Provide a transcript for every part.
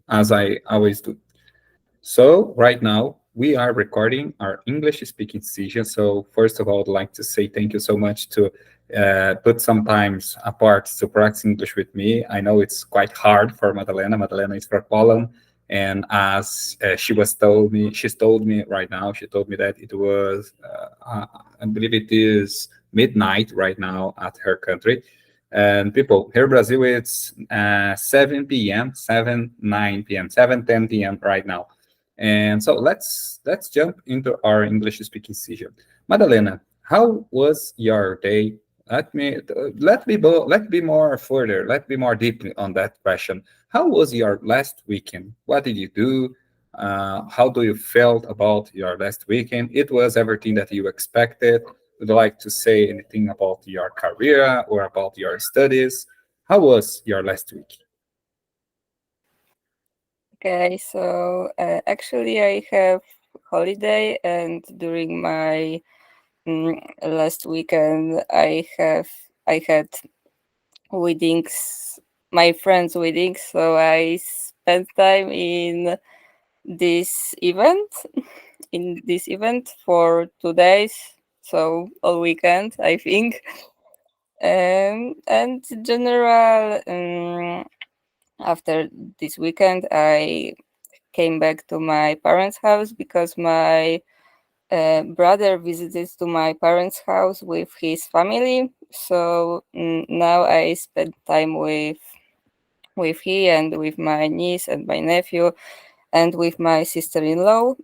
as I always do. So right now we are recording our English speaking session. So first of all, I'd like to say thank you so much to put some times apart to practice English with me. I know it's quite hard for Madalena. Madalena is from Poland, and as she's told me right now. She told me that it was, I believe it is midnight right now at her country. And people here in Brazil, it's 7 p.m., 7 9 p.m., 7:10 p.m. right now. And so let's jump into our English speaking session. Madalena, how was your day? Let be more further. Let be more deeply on that question. How was your last weekend? What did you do? How do you felt about your last weekend? It was everything that you expected. Would you like to say anything about your career or about your studies? How was your last week? Okay, so actually I have holiday, and during my last weekend I had weddings, my friends' weddings, so I spent time this event in this event for 2 days, so all weekend I think. And general, after this weekend I came back to my parents' house because my brother visited to my parents' house with his family. So now I spend time with he and with my niece and my nephew and with my sister-in-law.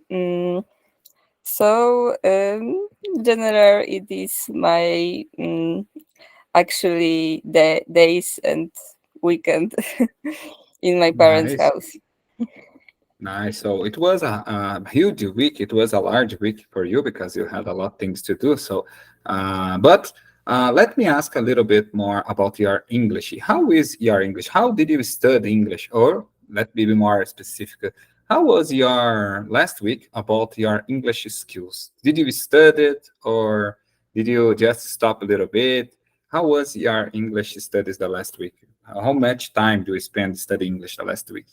So general, it is my actually the days and weekend in my parents' Nice. house. Nice. So it was a huge week. It was a large week for you because you had a lot of things to do. So, but let me ask a little bit more about your English. How is your English? How did you study English? Or let me be more specific. How was your last week about your English skills? Did you study it or did you just stop a little bit? How was your English studies the last week? How much time do you spend studying English the last week?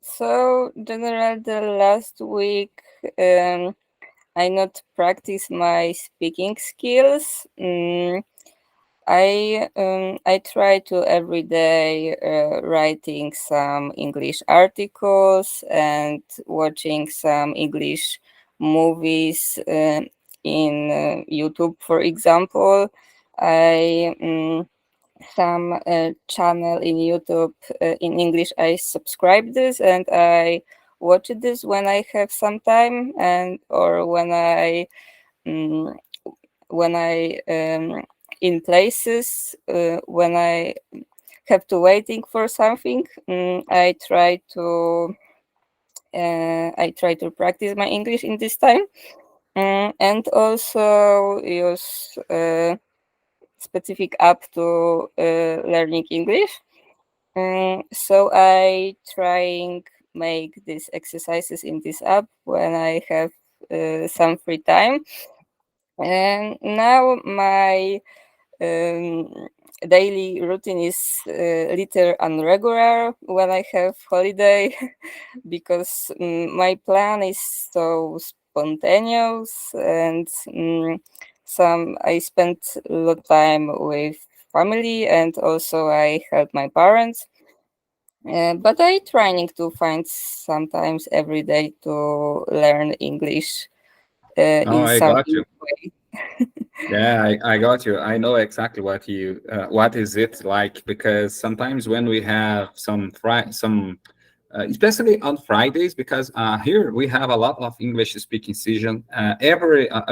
So general, the last week I not practice my speaking skills. I try to every day writing some English articles and watching some English movies in YouTube, for example. I some channel in YouTube in English. I subscribe this and I watch this when I have some time, and or mm, when I in places when I have to waiting for something. I try to practice my English in this time, and also use specific app to learning English. So I trying make these exercises in this app when I have some free time. And now my um, daily routine is little unregular when I have holiday because my plan is so spontaneous, and some I spent a lot of time with family, and also I help my parents. But I trying to find sometimes every day to learn English Oh, in I some got you. way. Yeah, I got you. I know exactly what is it like because sometimes when we have especially on Fridays, because here we have a lot of English speaking session. I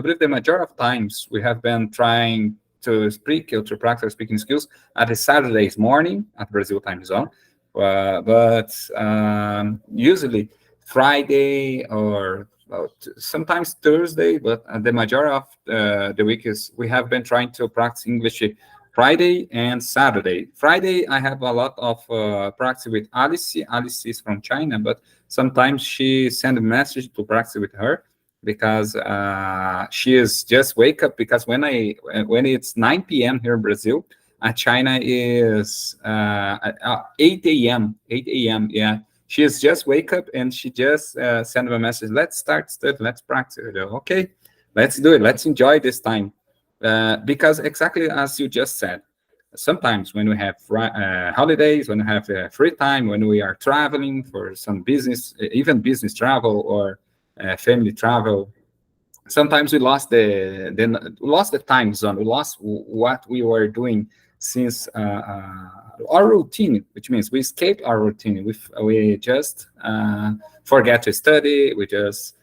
believe the majority of times we have been trying to speak or to practice speaking skills at a Saturdays morning at Brazil time zone, but usually Friday or sometimes Thursday, but the majority of the week is we have been trying to practice English Friday and Saturday. Friday, I have a lot of practice with Alice. Alice is from China, but sometimes she send a message to practice with her because she is just wake up because when it's 9 p.m. here in Brazil, China is 8 a.m. 8 a.m. Yeah, she has just wake up and she just sent me a message. Let's start study. Let's practice. Okay, let's do it. Let's enjoy this time. Because exactly as you just said, sometimes when we have holidays, when we have free time, when we are traveling for some business, even business travel or family travel, sometimes we lost the time zone. We lost what we were doing since our routine, which means we escape our routine. We just forget to study. We just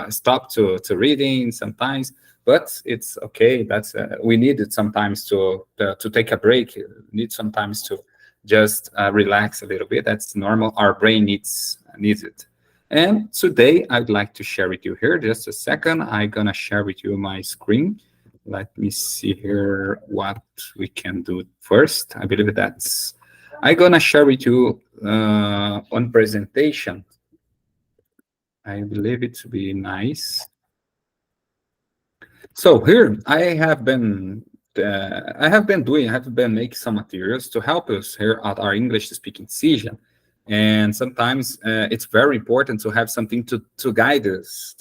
stop to reading sometimes. But it's okay. That's we need it sometimes to take a break. Need sometimes to just relax a little bit. That's normal. Our brain needs it. And today I'd like to share with you here, just a second, I'm gonna share with you my screen. Let me see here what we can do first. I believe I'm gonna share with you one presentation. I believe it to be nice. So here I have been making some materials to help us here at our English speaking session. And sometimes it's very important to have something to guide us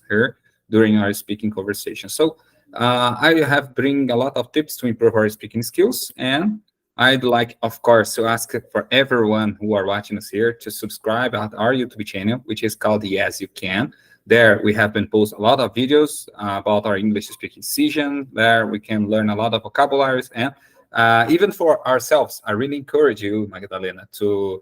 here during our speaking conversation. So I have bring a lot of tips to improve our speaking skills, and I'd like, of course, to ask for everyone who are watching us here to subscribe at our YouTube channel, which is called Yes You Can. There we have been post a lot of videos about our English speaking session. There we can learn a lot of vocabularies, and even for ourselves, I really encourage you, Magdalena, to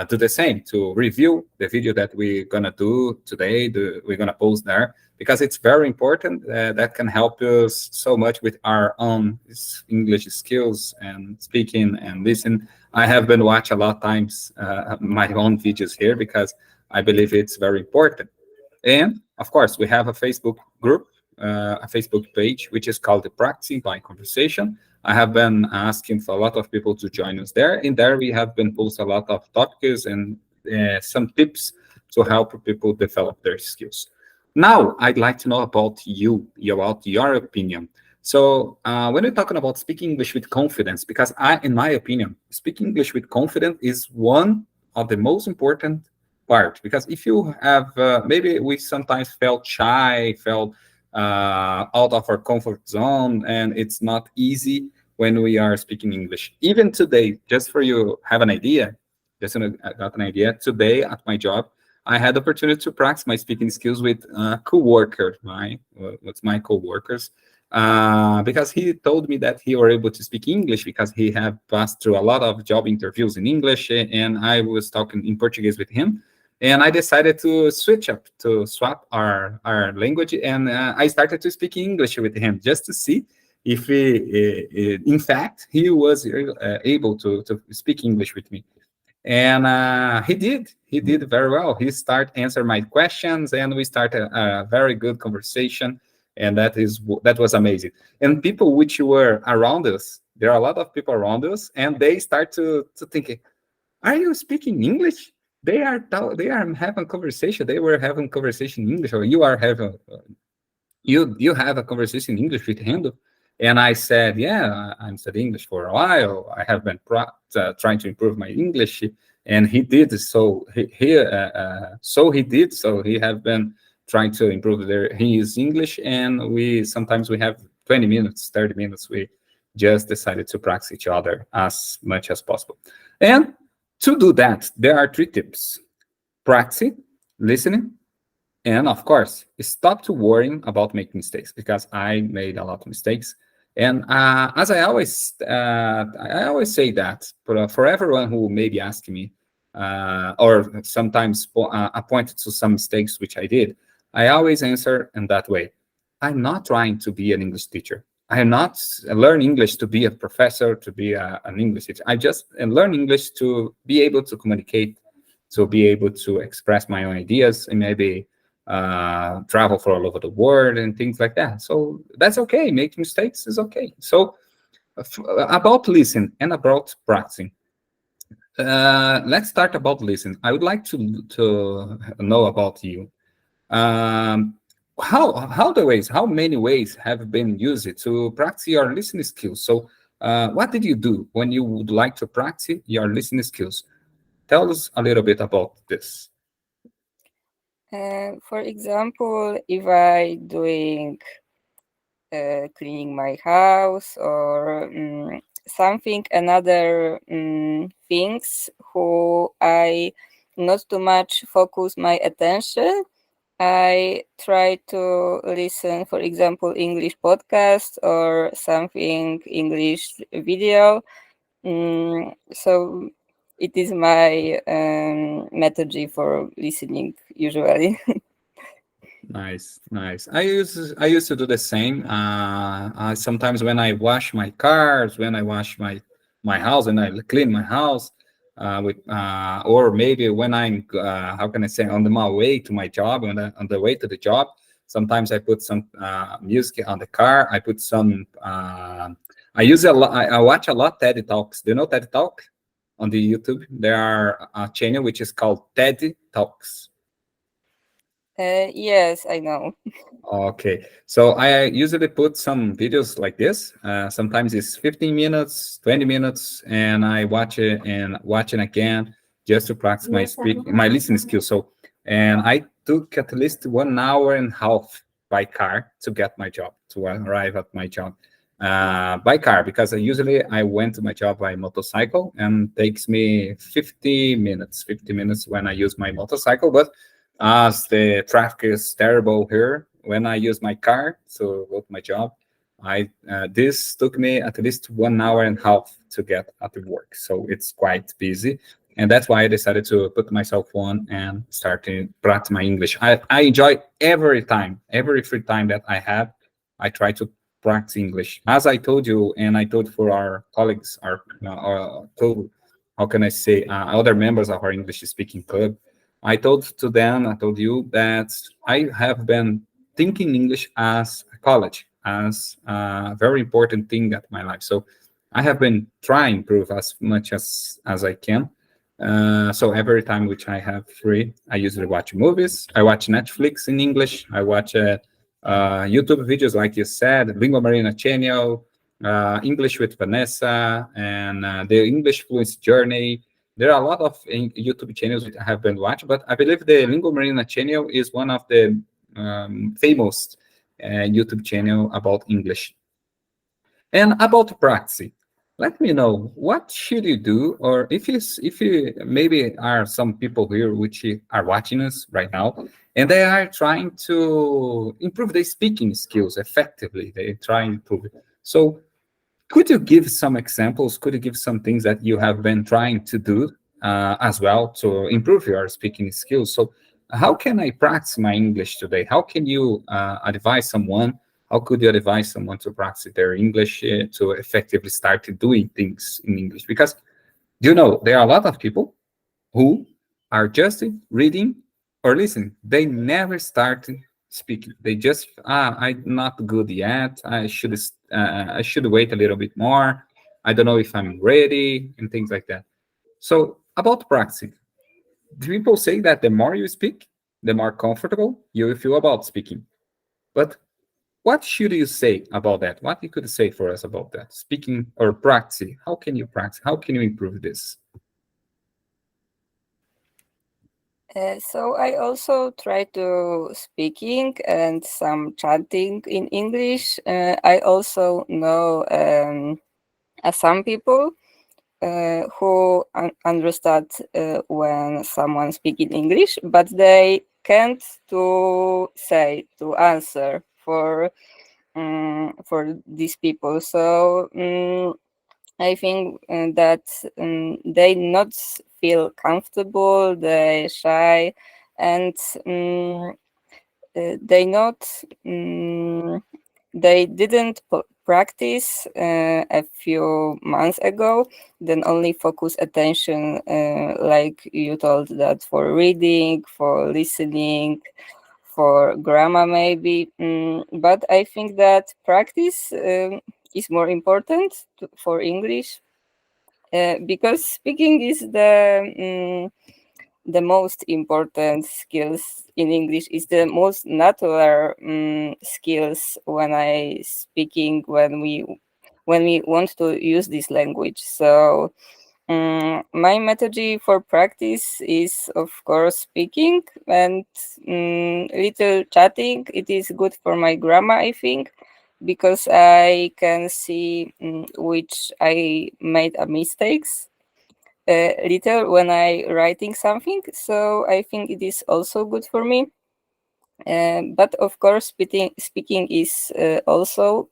do the same, to review the video that we're gonna do today. We're gonna post there because it's very important. That can help us so much with our own English skills and speaking and listening. I have been watching a lot of times my own videos here because I believe it's very important. And of course, we have a Facebook group, a Facebook page, which is called the Practicing by Conversation. I have been asking for a lot of people to join us there. In there, we have been posting a lot of topics and some tips to help people develop their skills. Now, I'd like to know about about your opinion. So, when we're talking about speaking English with confidence, because in my opinion, speaking English with confidence is one of the most important part. Because if you have, maybe we sometimes felt shy, felt out of our comfort zone, and it's not easy when we are speaking English. Even today, just for you have an idea, I got an idea. Today at my job, I had the opportunity to practice my speaking skills with co-workers, what's my co-workers, because he told me that he were able to speak English because he had passed through a lot of job interviews in English, and I was talking in Portuguese with him. And I decided to swap our language, and I started to speak English with him just to see if in fact, he was able to speak English with me. And he did very well. He started answer my questions, and we started a very good conversation, and that was amazing. And people which were around us, there are a lot of people around us, and they start to think, are you speaking English? They are having conversation. They were having conversation in English, or you are having you have a conversation in English with him. And I said, yeah, I'm studying English for a while. I have been trying to improve my English, and he did so. He did so. He have been trying to improve his English, and we have 20 minutes, 30 minutes. We just decided to practice each other as much as possible. And to do that, there are three tips: practicing, listening, and of course, stop to worrying about making mistakes, because I made a lot of mistakes. And as I always say that, but for everyone who may be asking me, or sometimes pointed to some mistakes which I did, I always answer in that way. I'm not trying to be an English teacher. I am not learn English to be a professor, to be an English teacher. I just learn English to be able to communicate, to be able to express my own ideas, and maybe travel for all over the world and things like that. So that's okay. Making mistakes is okay. So about listening and about practicing. Let's start about listening. I would like to know about you. Um, how many ways have been used to practice your listening skills? So What did you do when you would like to practice your listening skills? Tell us a little bit about this. For example, if I doing cleaning my house or something another things who I not too much focus my attention, I try to listen, for example, English podcast or something English video. So it is my methodology for listening usually. Nice, nice. I used to do the same. Sometimes when I wash my cars, when I wash my house, and I clean my house, or maybe when I'm how can I say, on my way to my job, on the way to the job. Sometimes I put some music on the car. I put some. I use a lot. I watch a lot TED talks. Do you know TED talk on the YouTube? There are a channel which is called TED Talks. Yes, I know. Okay, so I usually put some videos like this. Sometimes it's 15 minutes, 20 minutes, and I watch it and watch it again just to practice my listening skills. So, and I took at least 1 hour and a half by car to get my job, to arrive at my job by car, because I went to my job by motorcycle and takes me 50 minutes when I use my motorcycle. But as the traffic is terrible here, when I use my car to go to my job, I this took me at least 1 hour and a half to get at the work. So it's quite busy, and that's why I decided to put myself on and start to practice my English. I enjoy every free time that I have. I try to practice English, as I told you, and I told for our colleagues, told, how can I say, other members of our English speaking club. I told you that I have been thinking English as a college, as a very important thing at my life. So I have been trying to improve as much as I can. So every time which I have free, I usually watch movies. I watch Netflix in English. I watch YouTube videos, like you said, Lingua Marina channel, English with Vanessa, and the English Fluency Journey. There are a lot of YouTube channels which I have been watching, but I believe the Lingua Marina channel is one of the famous YouTube channel about English. And about practice, let me know what should you do, or if you maybe are some people here which are watching us right now, and they are trying to improve their speaking skills effectively. They try to improve it. So could you give some examples? Could you give some things that you have been trying to do as well to improve your speaking skills? So, how can I practice my English today? How can you advise someone? How could you advise someone to practice their English to effectively start doing things in English? Because there are a lot of people who are just reading or listening. They never start speaking. They just, I'm not good yet. I should wait a little bit more. I don't know if I'm ready, and things like that. So about practicing, people say that the more you speak, the more comfortable you will feel about speaking. But what should you say about that? What you could say for us about that? Speaking or practicing? How can you practice? How can you improve this? So I also try to speaking and some chanting in English. I also know some people who understand when someone speaking English, but they can't to say to answer for these people. So I think that they not feel comfortable, they shy, and um, they not they didn't practice a few months ago, then only focus attention like you told, that for reading, for listening, for grammar maybe. But I think that practice is more important for English, because speaking is the most important skills in English, is the most natural skills when I speaking, when we when we want to use this language. So my methodology for practice is, of course, speaking and little chatting. It is good for my grammar, I think, because I can see which I made a mistakes little when I writing something. So I think it is also good for me. But of course, speaking is also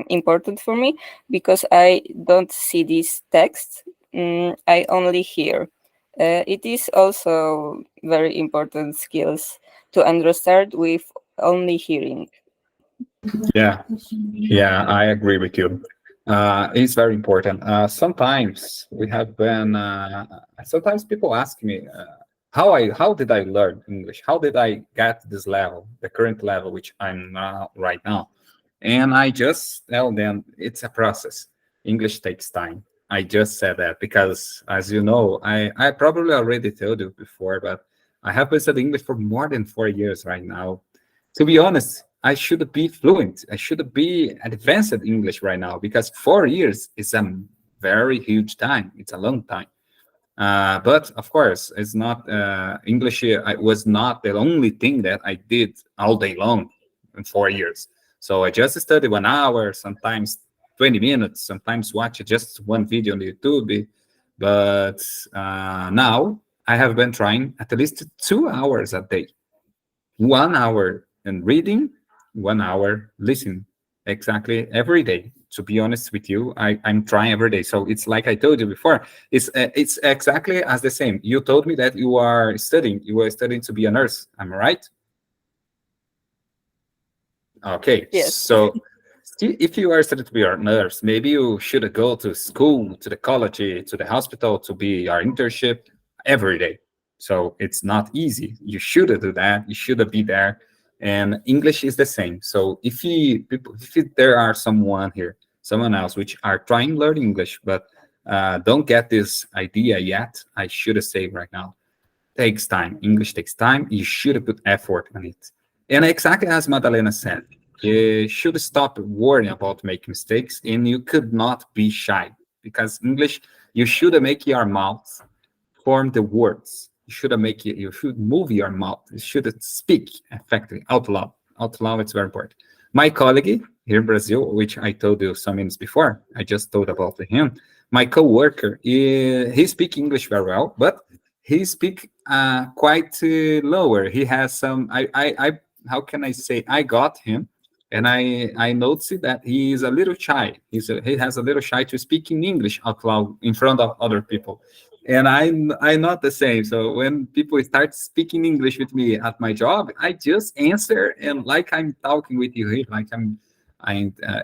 important for me because I don't see this text. I only hear. It is also very important skills to understand with only hearing. Yeah, yeah, I agree with you. It's very important. Sometimes we have been. Sometimes people ask me how did I learn English? How did I get this level, the current level which I'm right now? And I just tell them it's a process. English takes time. I just said that because, as you know, I probably already told you before, but I have been studying English for more than 4 years right now. To be honest, I should be fluent. I should be advanced English right now because 4 years is a very huge time. It's a long time. But of course, it's not English. I was not the only thing that I did all day long in 4 years. So I just studied 1 hour, sometimes 20 minutes, sometimes watch just one video on YouTube. But now I have been trying at least 2 hours a day, 1 hour in reading, 1 hour listening, exactly every day. To be honest with you, I'm trying every day. So it's like I told you before. It's exactly as the same. You told me that you are studying. You are studying to be a nurse. Am I right? Okay, Yes. so if you are studying to be a nurse, maybe you should go to school, to the college, to the hospital to be our internship every day. So it's not easy. You should do that. You should be there. And English is the same. So if there are someone here, someone else, which are trying to learn English but don't get this idea yet, I should say right now, takes time. English takes time. You should put effort on it. And exactly as Madalena said, you should stop worrying about making mistakes and you could not be shy because English, you should make your mouth form the words. You should make it, you should move your mouth. You should speak effectively out loud. Out loud, it's very important. My colleague here in Brazil, which I told you some minutes before, I just told about him. My coworker, he speaks English very well, but he speak quite lower. He has some. How can I say? I got him, and I noticed that he is a little shy. He has a little shy to speak in English out loud in front of other people, and I'm not the same. So when people start speaking English with me at my job, I just answer and like I'm talking with you here, like I'm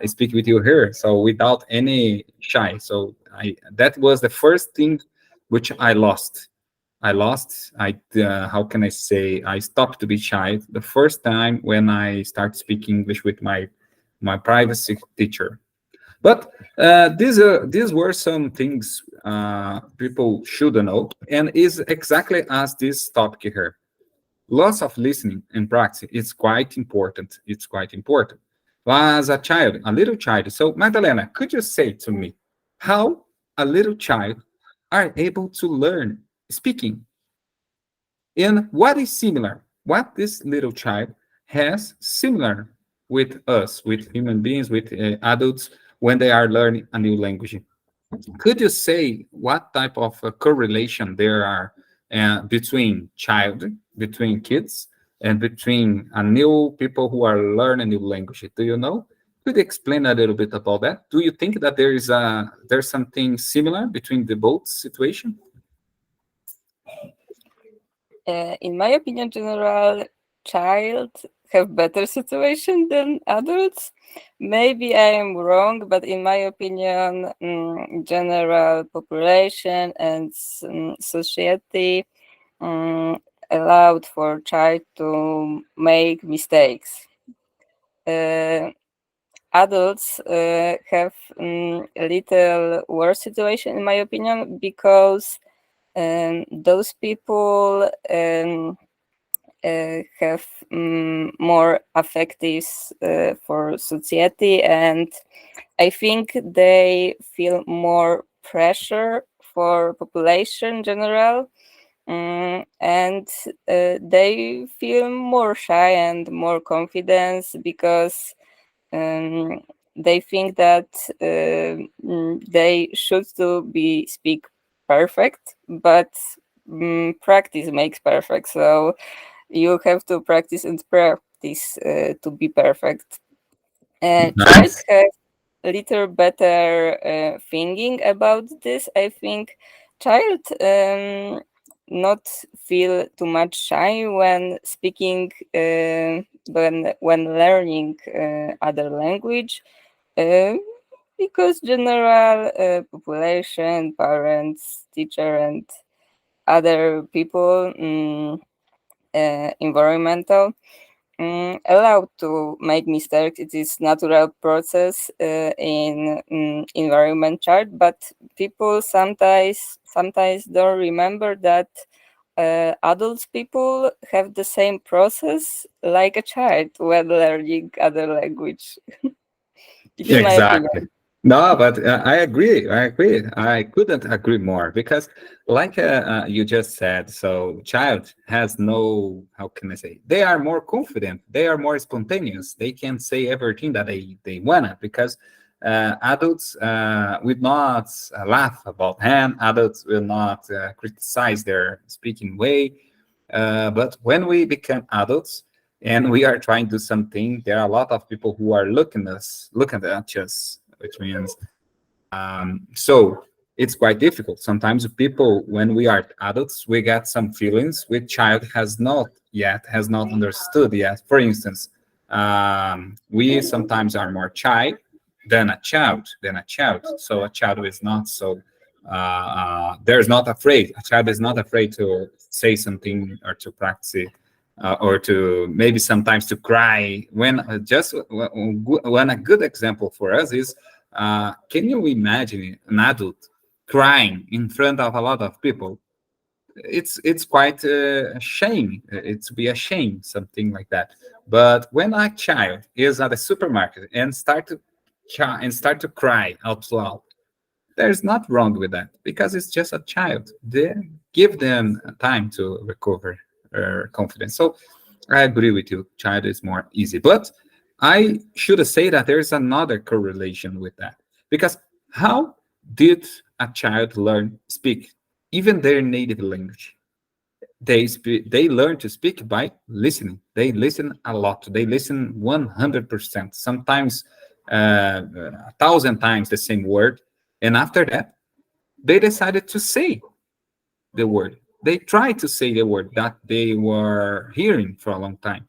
speaking with you here. So without any shy. So I that was the first thing which I lost. How can I say? I stopped to be shy the first time when I start speaking English with my privacy teacher. But these were some things people should know, and is exactly as this topic here. Lots of listening and practice is quite important. It's quite important. As a child, a little child. So, Magdalena, could you say to me how a little child are able to learn speaking? And what is similar? What this little child has similar with us, with human beings, with adults when they are learning a new language? Could you say what type of correlation there are between kids, and between a new people who are learning new language? Do you know? Could you explain a little bit about that? Do you think that there's something similar between the both situation? In my opinion, general child have better situation than adults. Maybe I am wrong, but in my opinion, general population and society allowed for child to make mistakes. Uh, Adults have a little worse situation, in my opinion, because those people have more affectives for society, and I think they feel more pressure for population general, and they feel more shy and more confidence because um, they think that they should to be speak perfect, but practice makes perfect. So you have to practice and practice to be perfect. Child Nice. have a little better thinking about this. I think child not feel too much shy when speaking when learning other language, uh, because general population, parents, teacher, and other people, environmental, allowed to make mistakes. It is natural process in environment chart, but people sometimes don't remember that adults people have the same process like a child when learning other language. It is my opinion. Exactly. No, but I agree. I agree. I couldn't agree more because, like you just said, so child has no, how can I say? They are more confident. They are more spontaneous. They can say everything that they wanna because adults will not laugh about them. Adults will not criticize their speaking way. But when we become adults, and we are trying to do something, there are a lot of people who are looking at us, which means so it's quite difficult. Sometimes people, when we are adults, we get some feelings which child has not understood yet. For instance, we sometimes are more shy than a child. So a child is not so there's not afraid. A child is not afraid to say something or to practice or to maybe sometimes to cry when when a good example for us is can you imagine an adult crying in front of a lot of people? It's quite a shame. It's be a shame, something like that. But when a child is at a supermarket and start to cry out loud, there's not wrong with that because it's just a child. They give them time to recover confidence. So I agree with you. Child is more easy, but I should say that there's another correlation with that because how did a child learn speak even their native language? They learn to speak by listening. They listen a lot. They listen 100%, sometimes a thousand times the same word, and after that they decided to say the word. They tried to say the word that they were hearing for a long time.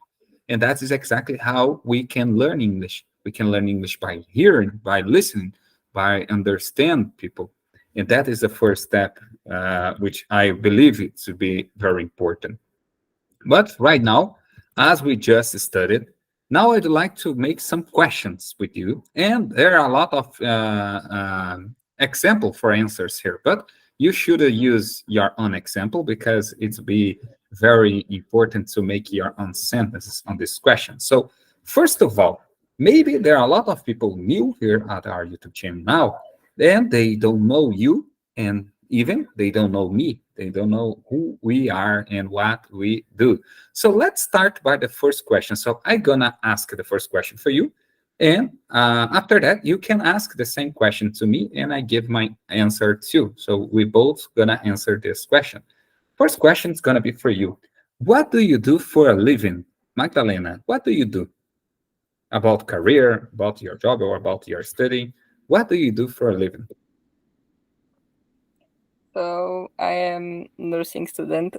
And that is exactly how we can learn English. We can learn English by hearing, by listening, by understand people. And that is the first step, which I believe it to be very important. But right now, as we just studied, now I'd like to make some questions with you. And there are a lot of example for answers here, but you should use your own example because it's be very important to make your own sentences on this question. So first of all, maybe there are a lot of people new here at our YouTube channel now, and they don't know you, and even they don't know me. They don't know who we are and what we do. So let's start by the first question. So I'm gonna ask the first question for you, and after that you can ask the same question to me, and I give my answer too. So we both gonna answer this question. First question is gonna be for you. What do you do for a living, Magdalena? What do you do about career, about your job, or about your study? What do you do for a living? So I am nursing student.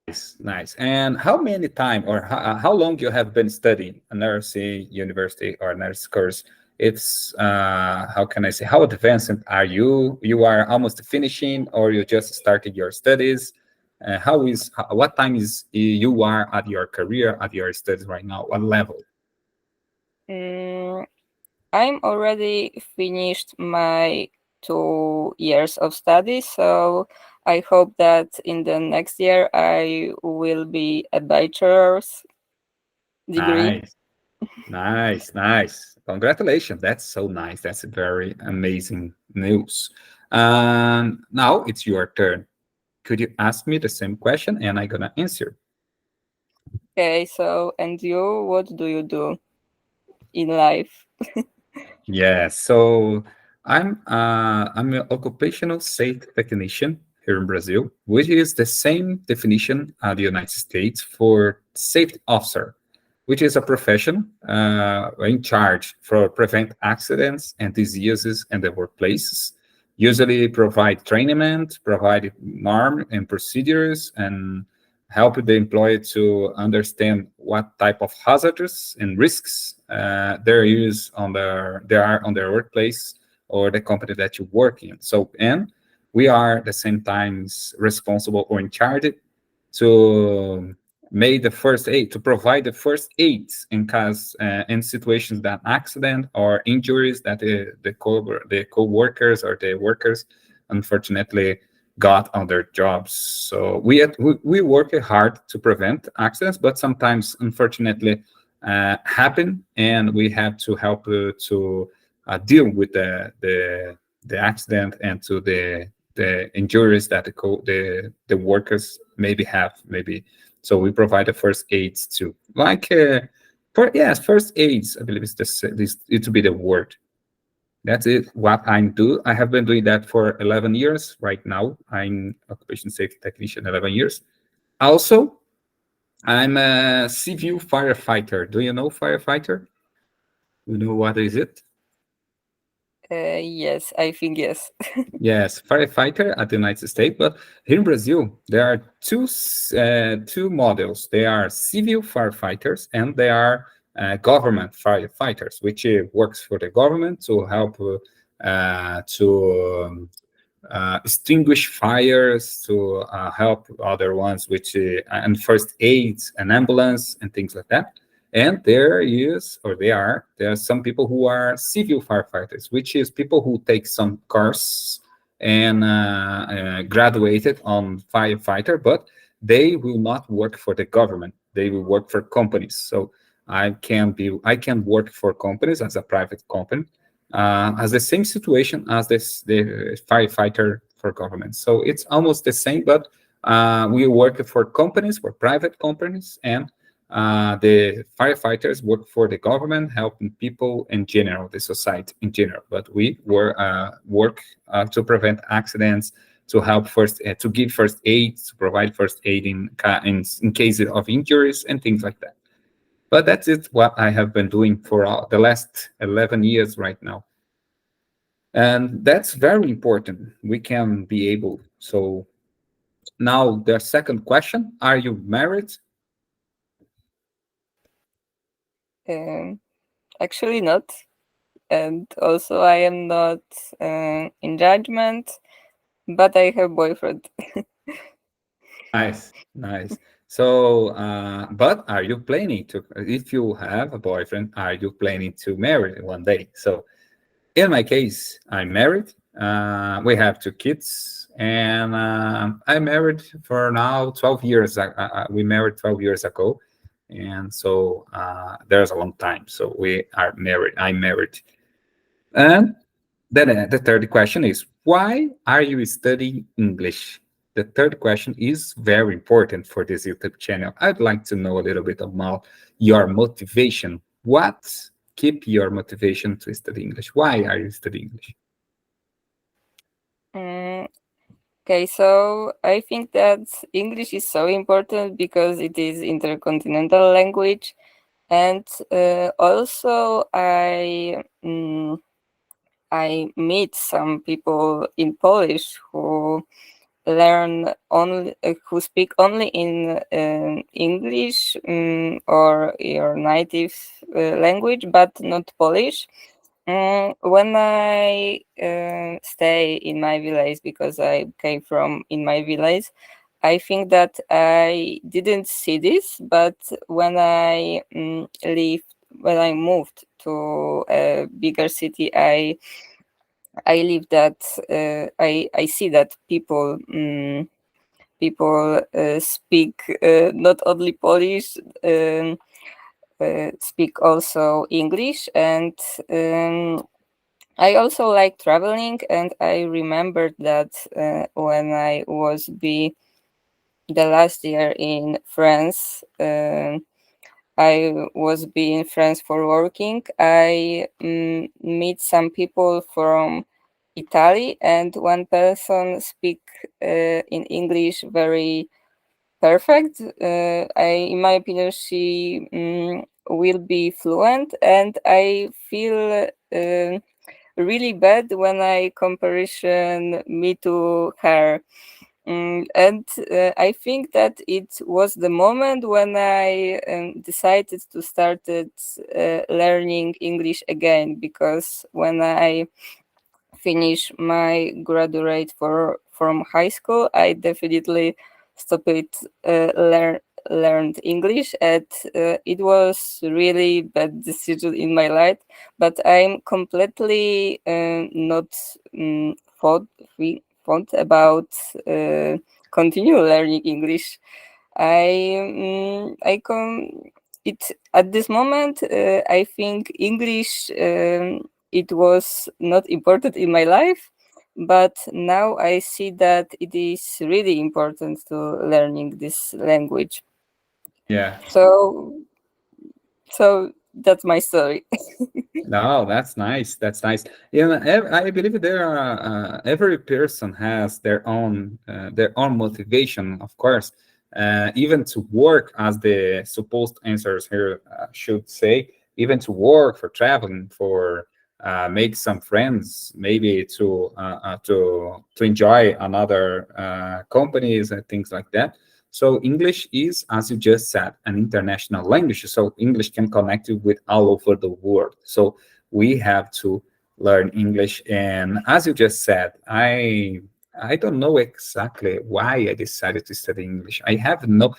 Nice, nice. And how many time or how long you have been studying a nursing university or nurse course? It's how can I say, how advanced are you? You are almost finishing or you just started your studies? What time is you are at your career, at your studies right now? What level? Mm, I'm already finished my 2 years of study, so I hope that in the next year I will be a bachelor's degree. Nice, nice, nice. Congratulations. That's so nice. That's very amazing news. Now it's your turn. Could you ask me the same question and I'm gonna answer? Okay, so and you, what do you do in life? Yeah, so I'm an occupational safety technician here in Brazil, which is the same definition at the United States for safety officer, which is a profession in charge for prevent accidents and diseases in the workplaces. Usually provide training, provide norm and procedures, and help the employee to understand what type of hazards and risks there are on their workplace or the company that you work in. So, and we are at the same times responsible or in charge to make the first aid, to provide the first aids in case in situations that accident or injuries that the co-workers or the workers unfortunately got on their jobs. So we work hard to prevent accidents, but sometimes unfortunately happen, and we have to help to deal with the accident and to the injuries that the workers maybe have maybe. So we provide the first aids too, like first aids. I believe it's this it to be the word. That's it. What I do, I have been doing that for 11 years. Right now, I'm occupation safety technician 11 years. Also, I'm a civil firefighter. Do you know firefighter? You know what is it? Yes, I think yes. Yes, firefighter at the United States, but here in Brazil, there are two models. They are civil firefighters and they are government firefighters, which works for the government to help to extinguish fires, to help other ones, which and first aids, and ambulance, and things like that. And there are some people who are civil firefighters, which is people who take some course and graduated on firefighter, but they will not work for the government. They will work for companies. So I can work for companies as a private company, as the same situation as the firefighter for government. So it's almost the same, but we work for companies, for private companies, and the firefighters work for the government, helping people in general, the society in general. But we work to prevent accidents, to help first, to give first aid, to provide first aid in cases of injuries and things like that. But that's it. What I have been doing for the last 11 years right now. And that's very important. We can be able. So now the second question, are you married? Um, Actually, not. And also, I am not in judgment, but I have boyfriend. Nice, nice. So, but are you planning to, if you have a boyfriend, are you planning to marry one day? So in my case, I'm married. We have two kids, and I'm married for now 12 years. We married 12 years ago, and so there's a long time. So we are married. I'm married. And then the third question is, why are you studying English? The third question is very important for this YouTube channel. I'd like to know a little bit about your motivation. What keep your motivation to study English? Why are you studying English? Mm, okay, so I think that English is so important because it is intercontinental language, and also I meet some people in Polish who learn only who speak only in English, or your native language, but not Polish. When I stay in my village, because I came from in my village, I think that I didn't see this, but when I moved to a bigger city, I I live that I see that people speak not only Polish, speak also English, and I also like traveling. And I remembered that when I was be the last year in France. I was be in France for working. I meet some people from Italy, and one person speak in English very perfect. In my opinion, she will be fluent, and I feel really bad when I comparison me to her. And I think that it was the moment when I decided to start learning English again, because when I finish my graduate from high school, I definitely stopped learned English, and it was really bad decision in my life. But I'm completely not thought thought about uh, continue learning English. I come it at this moment. I think English. It was not important in my life, but now I see that it is really important to learning this language. Yeah. So so that's my story. No, that's nice. That's nice. Yeah, I believe there are every person has their own motivation, of course, even to work, as the supposed answers here should say, even to work, for traveling, for make some friends, maybe to enjoy another companies and things like that. So English is, as you just said, an international language. So English can connect you with all over the world. So we have to learn English. And as you just said, I don't know exactly why I decided to study English. I have no,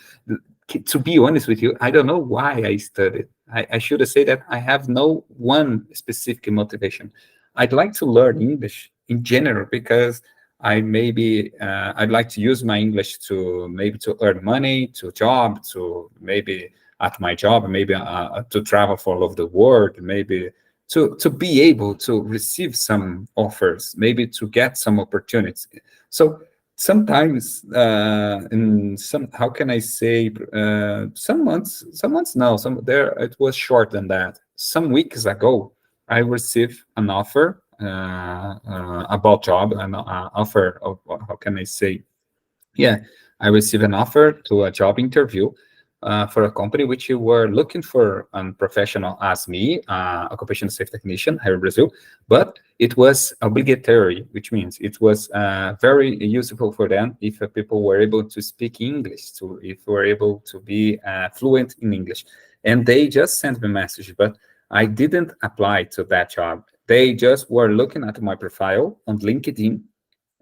to be honest with you, I don't know why I studied. I should have said that I have no one specific motivation. I'd like to learn English in general because I'd like to use my English to maybe to earn money, to job, to maybe at my job, maybe to travel for all over the world, maybe to be able to receive some offers, maybe to get some opportunities. So sometimes in some, how can I say, some months no, some there it was short than that. Some weeks ago, I received an offer about job, an offer of, how can I say, yeah, I received an offer to a job interview for a company which you were looking for a professional as me, occupational safety technician here in Brazil, but it was obligatory, which means it was very useful for them if people were able to speak English, to if were able to be fluent in English. And they just sent me a message, but I didn't apply to that job. They just were looking at my profile on LinkedIn,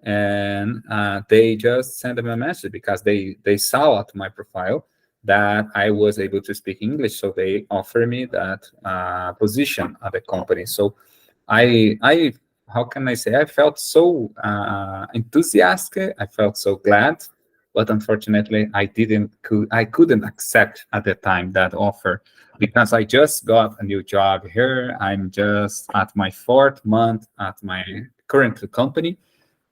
and they just sent them a message because they saw at my profile that I was able to speak English, so they offered me that position at the company. So I how can I say, I felt so enthusiastic, I felt so glad, but unfortunately I couldn't accept at the time that offer because I just got a new job here. I'm just at my fourth month at my current company,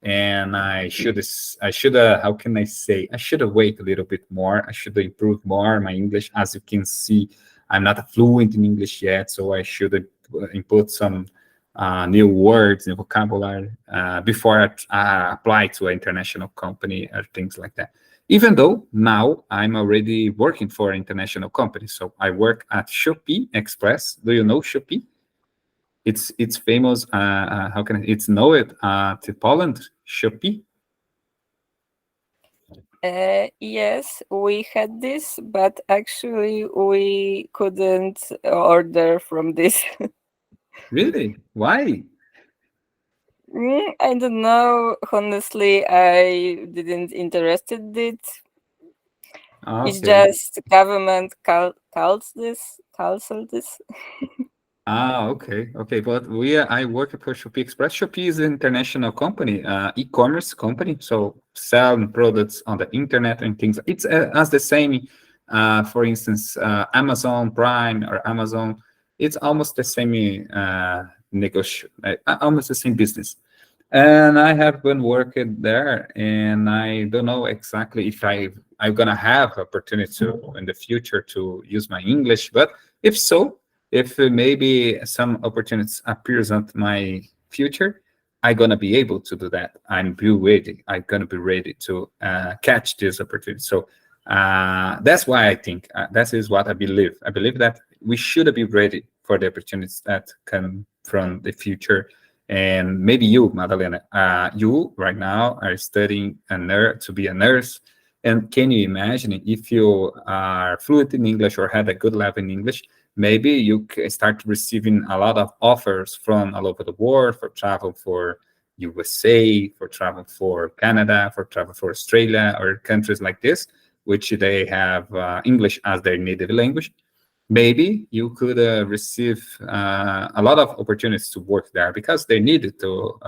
and I should how can I say, I should have wait a little bit more. I should improve more my English. As you can see, I'm not fluent in English yet, so I should input some new words and vocabulary before I apply to an international company or things like that. Even though now I'm already working for an international company, so I work at Shopee Express. Do you know Shopee? It's famous. How can it's know it to Poland? Shopee. Yes, we had this, but actually we couldn't order from this. Really? Why? I don't know. Honestly, I didn't interested it. Ah, It's okay. just government calls this, cancel this. Ah, okay, okay. But I work for Shopee Express. Shopee is an international company, e-commerce company, so selling products on the internet and things. It's as the same, for instance, Amazon Prime or Amazon. It's almost the same almost the same business. And I have been working there, and I don't know exactly if I'm gonna have opportunity to in the future to use my English. But if so, if maybe some opportunities appears on my future, I'm gonna be able to do that. I'm be ready. I'm gonna be ready to catch this opportunity. So that's why I think that is what I believe. I believe that we should be ready for the opportunities that come from the future. And maybe you, Madalena, you right now are studying to be a nurse. And can you imagine if you are fluent in English or had a good level in English, maybe you start receiving a lot of offers from all over the world for travel for USA, for travel for Canada, for travel for Australia, or countries like this, which they have English as their native language. Maybe you could receive a lot of opportunities to work there because they needed to,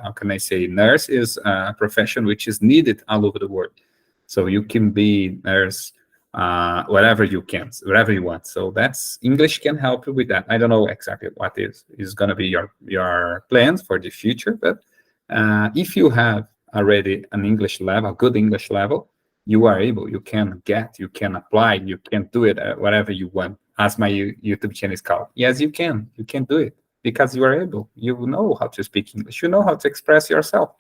how can I say, nurse is a profession which is needed all over the world. So you can be nurse wherever you can, wherever you want. So that's English can help you with that. I don't know exactly what is going to be your plans for the future, but if you have already an English level, a good English level, you are able, you can apply, you can do it whatever you want. As my YouTube channel is called. Yes, you can do it because you are able. You know how to speak English. You know how to express yourself.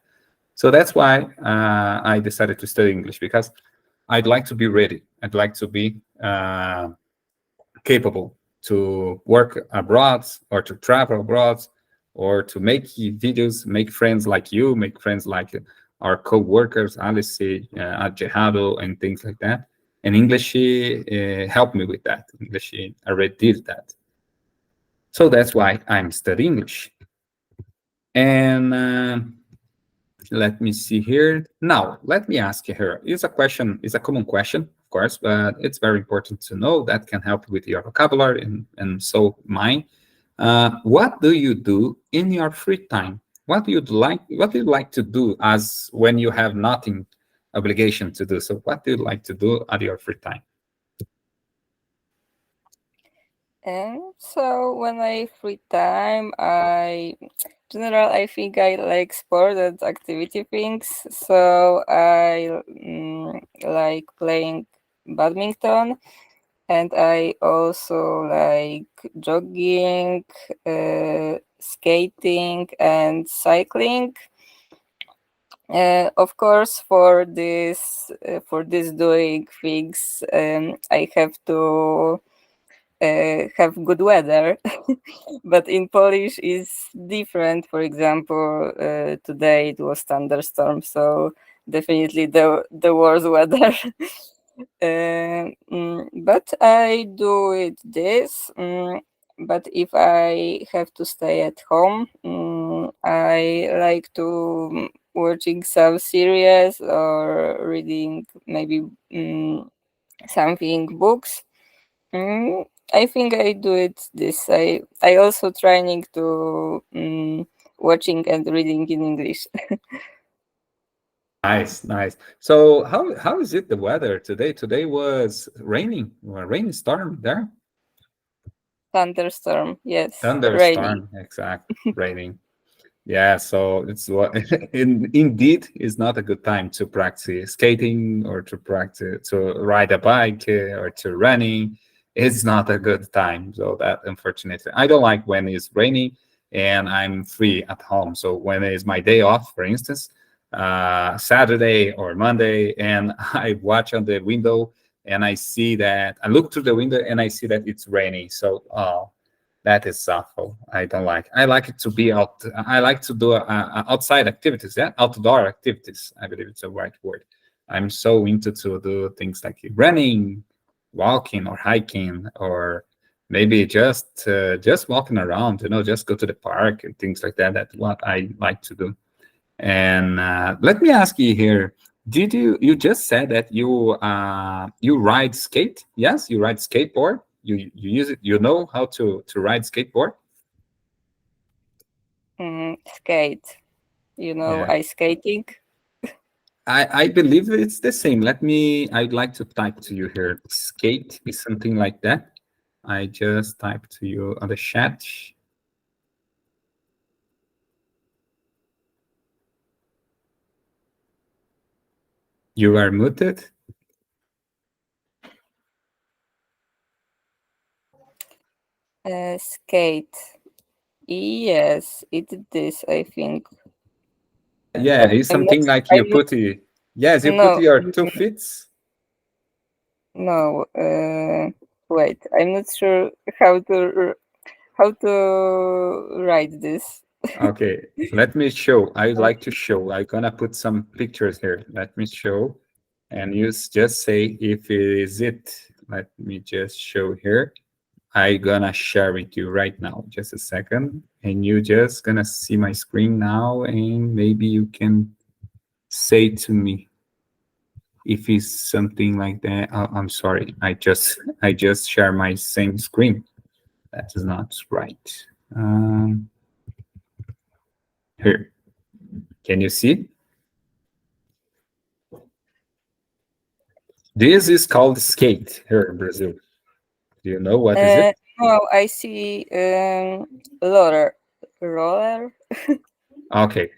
So that's why I decided to study English because I'd like to be ready. I'd like to be capable to work abroad or to travel abroad or to make videos, make friends like you, make friends like our co-workers, Alice, Gerardo, and things like that. And English helped me with that. English already did that. So that's why I'm studying English. And let me see here. Now, let me ask you here. It's a common question, of course, but it's very important to know that can help with your vocabulary and so mine. What do you do in your free time? What do you like to do as when you have nothing obligation to do? So what do you like to do at your free time? And so when I free time, general I think I like sport and activity things. So I like playing badminton, and I also like jogging, skating, and cycling. Of course, for this doing things, I have to have good weather. But in Polish is different. For example, today it was thunderstorm, so definitely the worst weather. But I do it this. But if I have to stay at home, I like to watching some series or reading maybe something books. I think I do it this. I also trying to watching and reading in English. Nice, nice. So how is it the weather today? Today was raining, a rainy storm there. Thunderstorm, yes, raining. Thunderstorm, exact, raining. Yeah, so it's what indeed is not a good time to practice skating or to practice to ride a bike or to running. It's not a good time. So that unfortunately, I don't like when it's raining and I'm free at home. So when it's my day off, for instance, Saturday or Monday, and I watch on the window and I look through the window and I see that it's raining. So that is awful. I don't like. I like it to be out. I like to do outside activities. Yeah, outdoor activities. I believe it's the right word. I'm so into to do things like running, walking, or hiking, or maybe just walking around. Just go to the park and things like that. That's what I like to do. And let me ask you here. You just said that you ride skate? Yes, you ride skateboard. You use it? You know how to ride skateboard? Skate. You know, Yeah. ice skating. I believe it's the same. I'd like to type to you here. Skate is something like that. I just typed to you on the chat. You are muted. Skate. Yes, it is, I think. Yeah, But it's I'm not, something like you I'm not, put it. Yes, you put no, your 2 feet. no, wait, I'm not sure how to write this. Okay, let me show. I'd like to show. I'm gonna put some pictures here. Let me show, and you just say if it is it. Let me just show here. I gonna share with you right now. Just a second, and you just gonna see my screen now, and maybe you can say to me if it's something like that. Oh, I'm sorry. I just share my same screen. That is not right. Here, can you see? This is called skate here in Brazil. Do you know what is it? No, I see roller. Okay,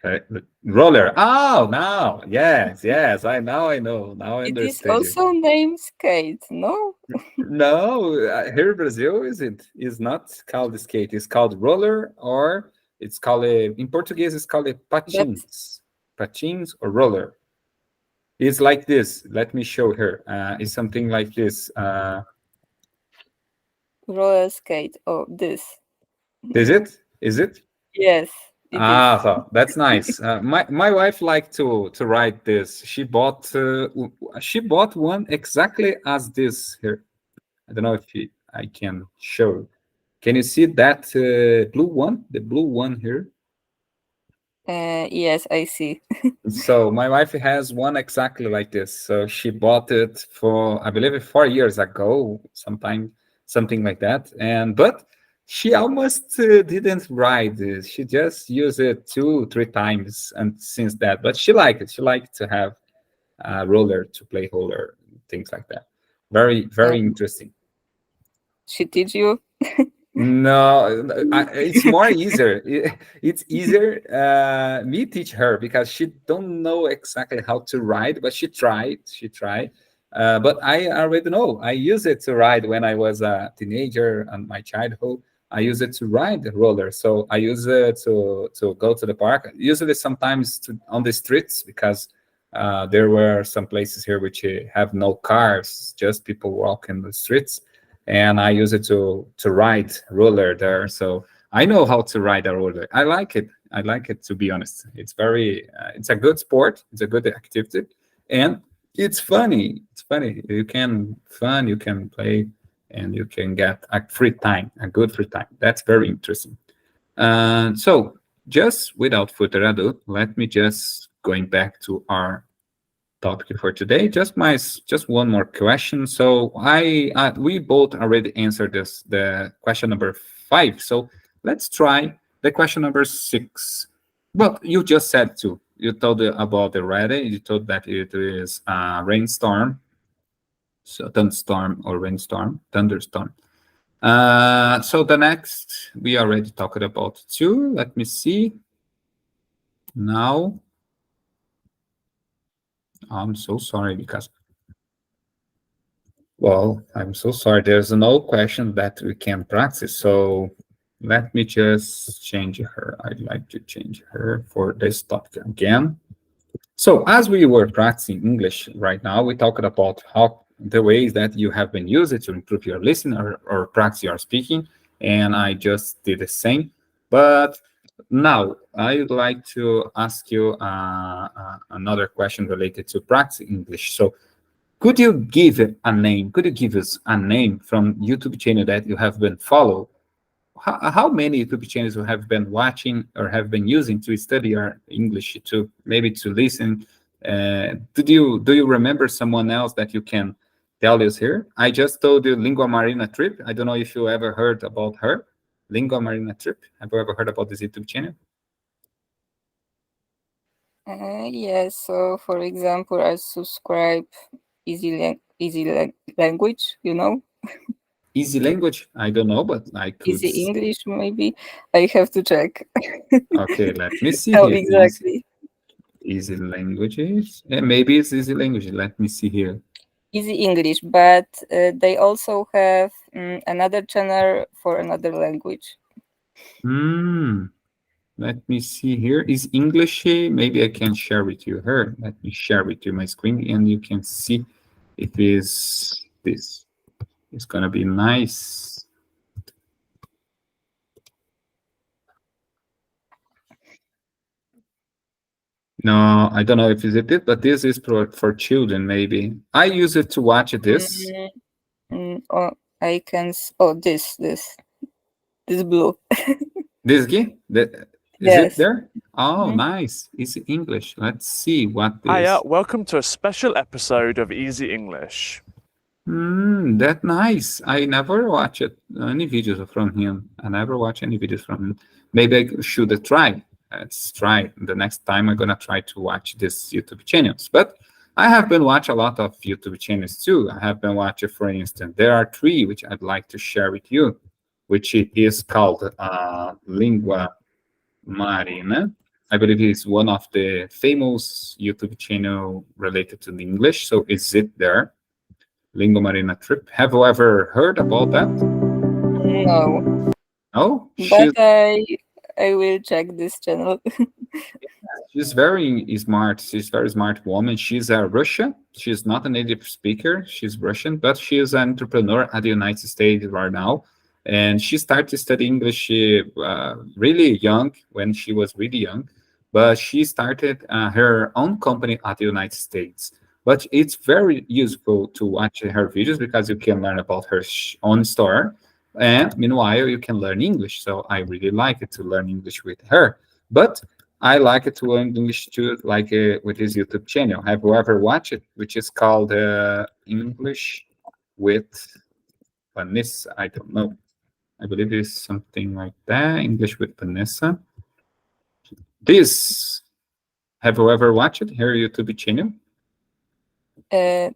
roller. Oh, now, yes, yes. I know. Now I It is understand you. also named skate, no? No, here in Brazil is not called skate. It's called roller, or it's called in Portuguese. It's called But patins or roller. It's like this. Let me show her. It's something like this. roller skate. Oh, this. Is it? Is it? Yes, it is. Ah, so that's nice. My wife liked to ride this. She bought one exactly as this here. I don't know if I can show. Can you see that blue one? The blue one here. Yes, I see. So my wife has one exactly like this. So she bought it for, I believe, 4 years ago, sometime, something like that. And but she almost didn't ride it. She just used it 2, 3 times, and since that. But she liked it. She liked to have a roller to play roller, things like that. Very, very Um, interesting. she teach you? No, it's more easier. It's easier. Me teach her because she don't know exactly how to ride, but she tried. She tried. But I already know. I use it to ride when I was a teenager and my childhood. I use it to ride the roller. So I use it to go to the park. Usually, sometimes on the streets because there were some places here which have no cars, just people walk in the streets, and I use it to ride roller there. So I know how to ride a roller. I like it. I like it, to be honest. It's very it's a good sport. It's a good activity, and it's funny. It's funny. You can fun. You can play, and you can get a free time, a good free time. That's very interesting. So just without further ado, let me just going back to our topic for today. Just one more question. So we both already answered this the question number 5. So let's try the question number 6. Well, you just said too. You told about the weather. You told that it is a rainstorm, so thunderstorm or rainstorm, thunderstorm. So the next we already talked about too. Let me see. Now I'm so sorry because well, I'm so sorry. There's no question that we can practice. So let me just change her. I'd like to change her for this topic again. So as we were practicing English right now, we talked about how the ways that you have been using to improve your listening or practice your speaking. And I just did the same. But now I would like to ask you another question related to practice English. So could you give it a name? Could you give us a name from YouTube channel that you have been follow? How many YouTube channels you have been watching or have been using to study your English to maybe to listen? Do you remember someone else that you can tell you here. I just told you Lingua Marina Trip. I don't know if you ever heard about her. Lingua Marina Trip. Have you ever heard about this YouTube channel? Yes, so for example, I subscribe language, Easy language. I don't know, but I could. easy English maybe. I have to check Okay, let me see how here. Easy, exactly. easy languages. Maybe it's easy language. Let me see here. Easy English, but they also have another channel for another language. Hmm. Let me see here. Is English? Maybe I can share with you her. Let me share with you my screen, and you can see it is this. It's gonna be nice. No, I don't know if it's it, but this is for children. Maybe I use it to watch this. Mm, oh, I can. Oh, this blue. This guy, is it Yes. there? Oh, Mhm. nice. It's English. Let's see what Hiya, is. welcome to a special episode of Easy English. That nice. I never watched any videos from him. I never watch any videos from him. Maybe I should try. Let's try. The next time I'm gonna try to watch this YouTube channels. But I have been watching a lot of YouTube channels too. I have been watching, for instance, there are three which I'd like to share with you, which it is called Lingua Marina. I believe it's one of the famous YouTube channel related to the English. So is it there? Lingua Marina Trip. Have you ever heard about that? No, Oh, but I will check this channel. she's very smart. She's a very smart woman. She's a Russian. She's not a native speaker. She's Russian, but she is an entrepreneur at the United States right now. And she started to study English really young, when she was really young. But she started her own company at the United States. But it's very useful to watch her videos because you can learn about her own store. And meanwhile, you can learn English. So I really like it to learn English with her. But I like it to learn English too, like with his YouTube channel. Have you ever watched it? Which is called English with Vanessa. I don't know. I believe it's something like that. English with Vanessa. This. Have you ever watched it? Her YouTube channel?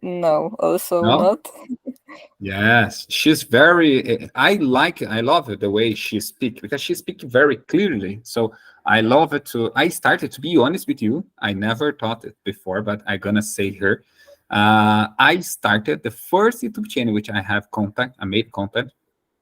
No, also No. not. Yes, she's very. I love it the way she speaks because she speaks very clearly. So I love it to. I started to be honest with you. I never thought it before, but I'm gonna say here. I started the first YouTube channel which I have contact. I made contact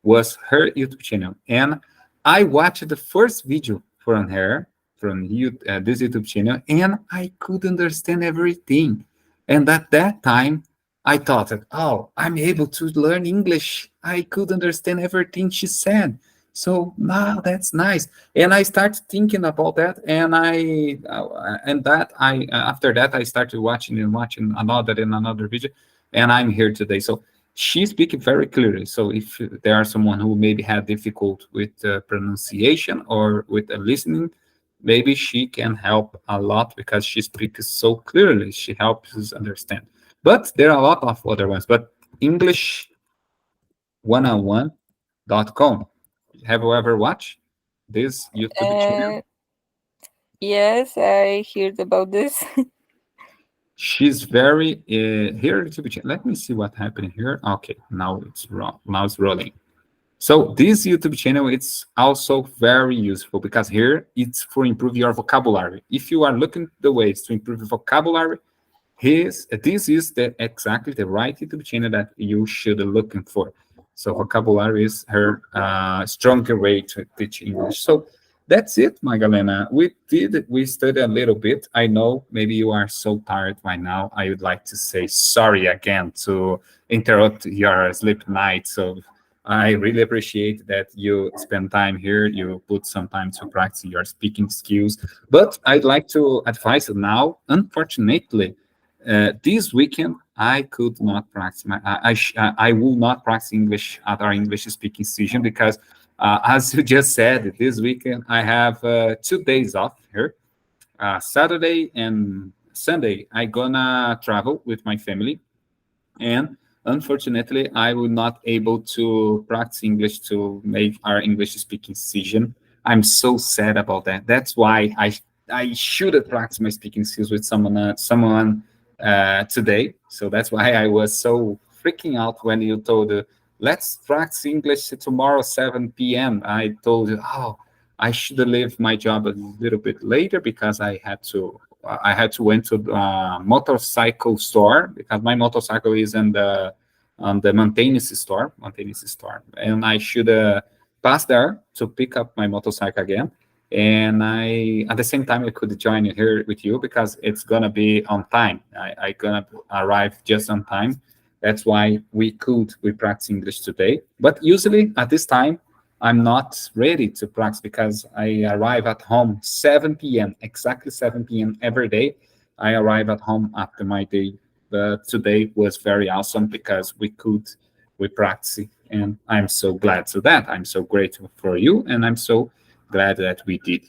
was her YouTube channel, and I watched the first video from her from this YouTube channel, and I could understand everything. And at that time, I thought that, oh, I'm able to learn English. I could understand everything she said. So now that's nice. And I started thinking about that, and after that I started watching and watching another video, and I'm here today. So she speaks very clearly. So if there are someone who maybe had difficult with pronunciation or with listening, maybe she can help a lot because she speaks so clearly. She helps us understand. But there are a lot of other ones. But English 101.com. Have you ever watched this YouTube channel? Uh, yes, I heard about this. She's very here YouTube channel. Let me see what happened here. Okay, now it's wrong. Now it's rolling. So this YouTube channel, it's also very useful because here it's for improve your vocabulary. If you are looking the ways to improve your vocabulary, this is exactly the right YouTube channel that you should be looking for. So vocabulary is her stronger way to teach English. So that's it, Magdalena. We studied a little bit. I know maybe you are so tired right now. I would like to say sorry again to interrupt your sleep night. So I really appreciate that you spend time here. You put some time to practice your speaking skills. But I'd like to advise you now, unfortunately, this weekend I could not practice I will not practice English at our English speaking session because as you just said, this weekend I have 2 days off here. Saturday and Sunday I gonna travel with my family, and Unfortunately, I will not able to practice English to make our English speaking session. I'm so sad about that. That's why I should have practiced my speaking skills with someone today. So that's why I was so freaking out when you told let's practice English tomorrow 7 p.m. I told you, oh, I should leave my job a little bit later because I had to went to the motorcycle store because my motorcycle is in the on the maintenance store, and I should pass there to pick up my motorcycle again. And I, at the same time, I could join here with you because it's gonna be on time. I gonna arrive just on time. That's why we practice English today. But usually at this time, I'm not ready to practice because I arrive at home 7 p.m., exactly 7 p.m. every day. I arrive at home after my day. But today was very awesome because we practice, and I'm so glad to that. I'm so grateful for you, and I'm so glad that we did.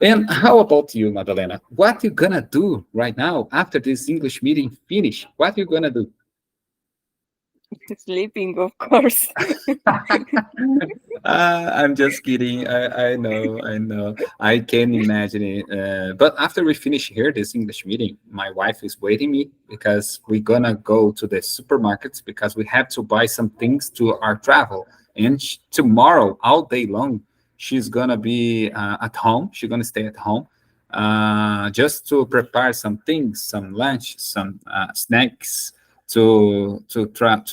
And how about you, Madalena? What you gonna do right now after this English meeting finish? What you gonna do? Sleeping, of course. I'm just kidding. I know, I know. I can imagine it. But after we finish here, this English meeting, my wife is waiting me because we're gonna go to the supermarkets because we have to buy some things to our travel. And tomorrow, all day long, she's gonna be at home. She's gonna stay at home, just to prepare some things, some lunch, some snacks to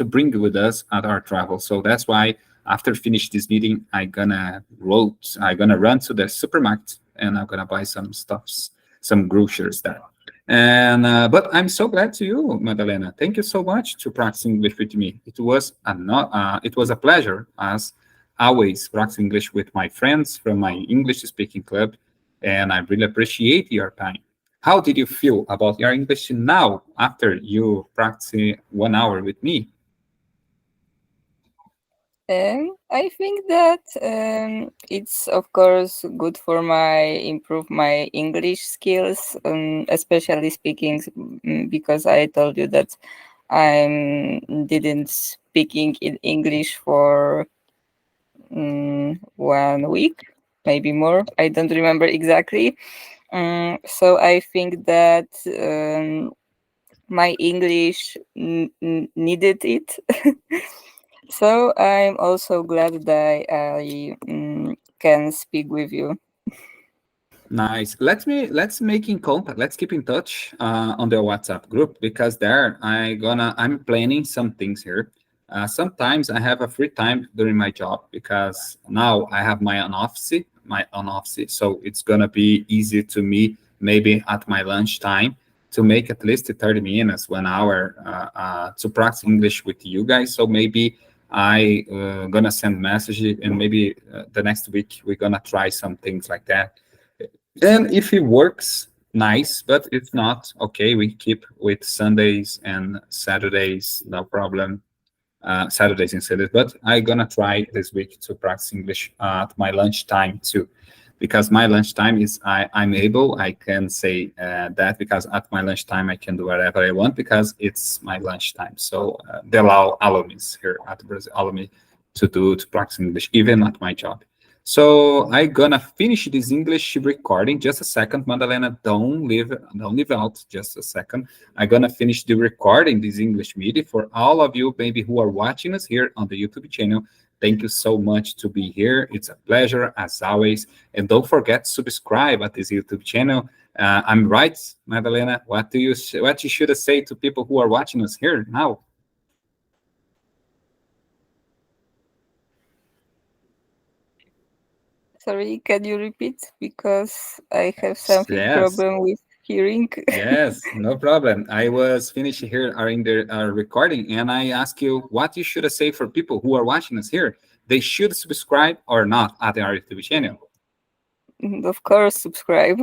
bring with us at our travel. So that's why after finish this meeting, I gonna run to the supermarket and I'm gonna buy some stuffs, some groceries there. And but I'm so glad to you, Madalena. Thank you so much to practice English with me. It was a pleasure as always practice English with my friends from my English speaking club, and I really appreciate your time. How did you feel about your English now after you practice 1 hour with me? I think that it's of course good for my improve my English skills, especially speaking, because I told you that I didn't speaking in English for 1 week, maybe more. I don't remember exactly. So I think that my English needed it. So I'm also glad that I can speak with you. Nice. Let's make in contact. Let's keep in touch on the WhatsApp group because there I'm planning some things here. Sometimes I have a free time during my job because now I have my own office, so it's gonna be easy to me maybe at my lunchtime to make at least 30 minutes, 1 hour to practice English with you guys. So maybe I gonna send message and maybe the next week we're gonna try some things like that. And if it works, nice. But if not, okay, we keep with Sundays and Saturdays, no problem. Saturdays and Sundays. But I'm gonna try this week to practice English at my lunchtime too, because my lunchtime is I can say that because at my lunchtime I can do whatever I want because it's my lunchtime. So they allow me here at Brazil allow me to practice English even at my job. So I gonna finish this English recording. Just a second, Madalena. Don't leave out. Just a second. I gonna finish the recording this English meeting for all of you, maybe who are watching us here on the YouTube channel. Thank you so much to be here. It's a pleasure as always. And don't forget to subscribe at this YouTube channel. I'm right, Madalena. What you should say to people who are watching us here now? Sorry, can you repeat? Because I have something Yes. problem with hearing. Yes, no problem. I was finishing here in the recording, and I ask you what you should say for people who are watching us here. They should subscribe or not at our YouTube channel. Of course, subscribe.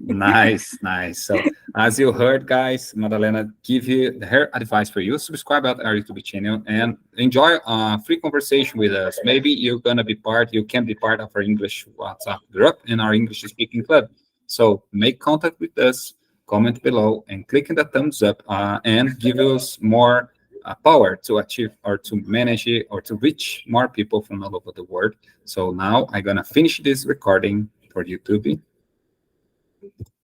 Nice, nice. So as you heard, guys, Madalena give you her advice for you. Subscribe at our YouTube channel and enjoy a free conversation with us. Maybe you can be part of our English WhatsApp group in our English speaking club. So make contact with us, comment below, and click in the thumbs up and give us more power to achieve or to manage it or to reach more people from all over the world. So now I'm gonna finish this recording for YouTube.